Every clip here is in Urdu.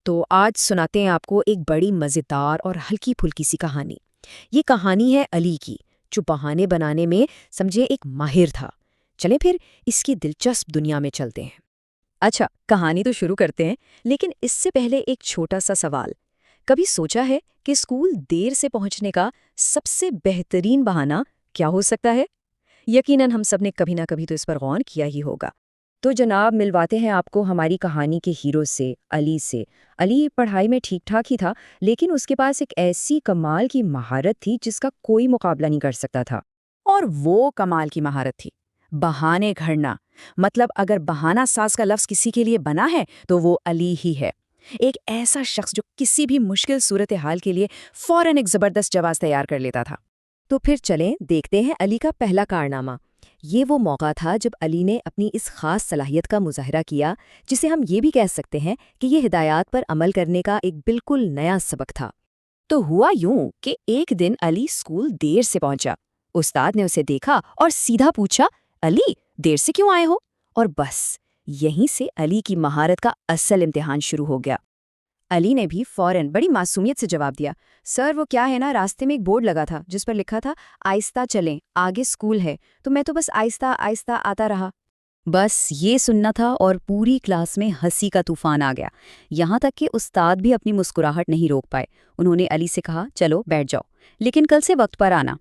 تو آج سناتے ہیں آپ کو ایک بڑی مزیدار اور ہلکی پھلکی سی کہانی۔ یہ کہانی ہے علی کی، جو بہانے بنانے میں سمجھے ایک ماہر تھا۔ چلیں پھر اس کی دلچسپ دنیا میں چلتے ہیں۔ اچھا، کہانی تو شروع کرتے ہیں، لیکن اس سے پہلے ایک چھوٹا سا سوال۔ کبھی سوچا ہے کہ اسکول دیر سے پہنچنے کا سب سے بہترین بہانہ کیا ہو سکتا ہے؟ یقیناً ہم سب نے کبھی نہ کبھی تو اس پر غور کیا ہی ہوگا۔ تو جناب، ملواتے ہیں آپ کو ہماری کہانی کے ہیرو سے، علی سے۔ علی پڑھائی میں ٹھیک ٹھاک ہی تھا، لیکن اس کے پاس ایک ایسی کمال کی مہارت تھی جس کا کوئی مقابلہ نہیں کر سکتا تھا۔ اور وہ کمال کی مہارت تھی بہانے گھڑنا۔ مطلب اگر بہانہ ساز کا لفظ کسی کے لیے بنا ہے تو وہ علی ہی ہے۔ ایک ایسا شخص جو کسی بھی مشکل صورتحال کے لیے فوراً ایک زبردست جواز تیار کر لیتا تھا۔ تو پھر چلیں دیکھتے ہیں علی کا پہلا کارنامہ۔ یہ وہ موقع تھا جب علی نے اپنی اس خاص صلاحیت کا مظاہرہ کیا، جسے ہم یہ بھی کہہ سکتے ہیں کہ یہ ہدایات پر عمل کرنے کا ایک بالکل نیا سبق تھا۔ تو ہوا یوں کہ ایک دن علی اسکول دیر سے پہنچا۔ استاد نے اسے دیکھا اور سیدھا پوچھا، علی دیر سے کیوں آئے ہو؟ اور بس یہیں سے علی کی مہارت کا اصل امتحان شروع ہو گیا۔ علی نے بھی فوراً بڑی معصومیت سے جواب دیا، سر وہ کیا ہے نا، راستے میں ایک بورڈ لگا تھا جس پر لکھا تھا آہستہ چلیں، آگے اسکول ہے، تو میں تو بس آہستہ آہستہ آتا رہا۔ بس یہ سننا تھا اور پوری کلاس میں ہنسی کا طوفان آ گیا، یہاں تک کہ استاد بھی اپنی مسکراہٹ نہیں روک پائے۔ انہوں نے علی سے کہا، چلو بیٹھ جاؤ، لیکن کل سے وقت پر آنا۔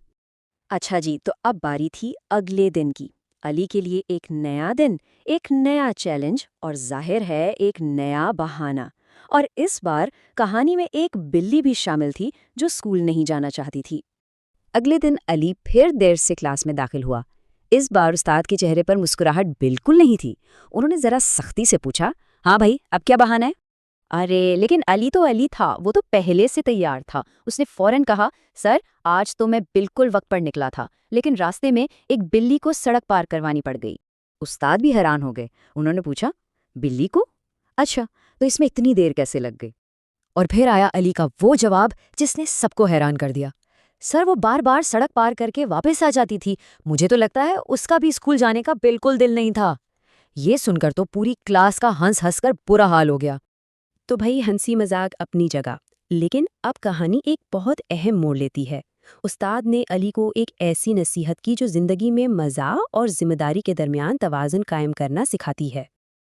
اچھا جی، تو اب باری تھی اگلے دن کی۔ علی کے لیے ایک نیا دن، ایک نیا چیلنج، اور ظاہر ہے ایک نیا بہانہ۔ اور اس بار کہانی میں ایک بلی بھی شامل تھی جو اسکول نہیں جانا چاہتی تھی۔ اگلے دن علی پھر دیر سے کلاس میں داخل ہوا۔ اس بار استاد کے چہرے پر مسکراہٹ بالکل نہیں تھی۔ انہوں نے ذرا سختی سے پوچھا، ہاں بھائی اب کیا بہانہ ہے؟ ارے لیکن علی تو علی تھا، وہ تو پہلے سے تیار تھا۔ اس نے فوراً کہا، سر آج تو میں بالکل وقت پر نکلا تھا، لیکن راستے میں ایک بلی کو سڑک پار کروانی پڑ گئی۔ استاد بھی حیران ہو گئے۔ انہوں نے پوچھا، بلی کو؟ اچھا، تو اس میں اتنی دیر کیسے لگ گئی؟ اور پھر آیا علی کا وہ جواب جس نے سب کو حیران کر دیا، سر وہ بار بار سڑک پار کر کے واپس آ جاتی تھی، مجھے تو لگتا ہے اس کا بھی اسکول جانے کا بالکل دل نہیں تھا۔ یہ سن کر تو پوری کلاس کا ہنس ہنس کر برا حال ہو گیا۔ تو بھائی ہنسی مذاق اپنی جگہ، لیکن اب کہانی ایک بہت اہم موڑ لیتی ہے۔ استاد نے علی کو ایک ایسی نصیحت کی جو زندگی میں مزاح اور ذمہ داری کے درمیان توازن قائم کرنا سکھاتی ہے۔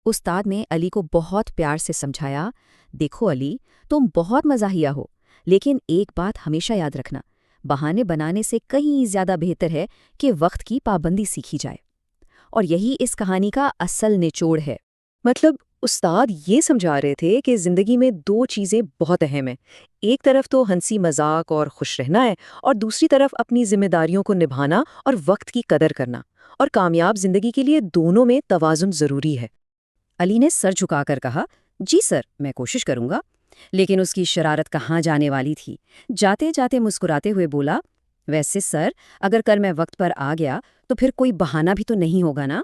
استاد نے علی کو بہت پیار سے سمجھایا، دیکھو علی، تم بہت مزاحیہ ہو، لیکن ایک بات ہمیشہ یاد رکھنا، بہانے بنانے سے کہیں زیادہ بہتر ہے کہ وقت کی پابندی سیکھی جائے۔ اور یہی اس کہانی کا اصل نچوڑ ہے۔ مطلب استاد یہ سمجھا رہے تھے کہ زندگی میں دو چیزیں بہت اہم ہیں، ایک طرف تو ہنسی مذاق اور خوش رہنا ہے، اور دوسری طرف اپنی ذمہ داریوں کو نبھانا اور وقت کی قدر کرنا۔ اور کامیاب زندگی کے لیے دونوں میں توازن ضروری ہے۔ علی نے سر جھکا کر کہا، جی سر میں کوشش کروں گا، لیکن اس کی شرارت کہاں جانے والی تھی۔ جاتے جاتے مسکراتے ہوئے بولا، ویسے سر اگر کل میں وقت پر آ گیا تو پھر کوئی بہانہ بھی تو نہیں ہوگا نا؟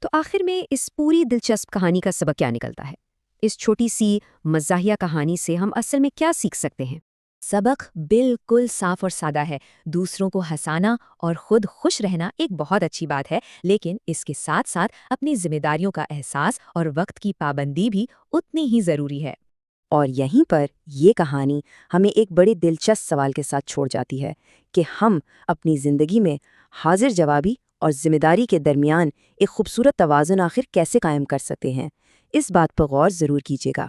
تو آخر میں اس پوری دلچسپ کہانی کا سبق کیا نکلتا ہے؟ اس چھوٹی سی مزاحیہ کہانی سے ہم اصل میں کیا سیکھ سکتے ہیں؟ سبق بالکل صاف اور سادہ ہے، دوسروں کو ہنسانا اور خود خوش رہنا ایک بہت اچھی بات ہے، لیکن اس کے ساتھ ساتھ اپنی ذمہ داریوں کا احساس اور وقت کی پابندی بھی اتنی ہی ضروری ہے۔ اور یہیں پر یہ کہانی ہمیں ایک بڑے دلچسپ سوال کے ساتھ چھوڑ جاتی ہے کہ ہم اپنی زندگی میں حاضر جوابی اور ذمہ داری کے درمیان ایک خوبصورت توازن آخر کیسے قائم کر سکتے ہیں۔ اس بات پر غور ضرور کیجیے گا۔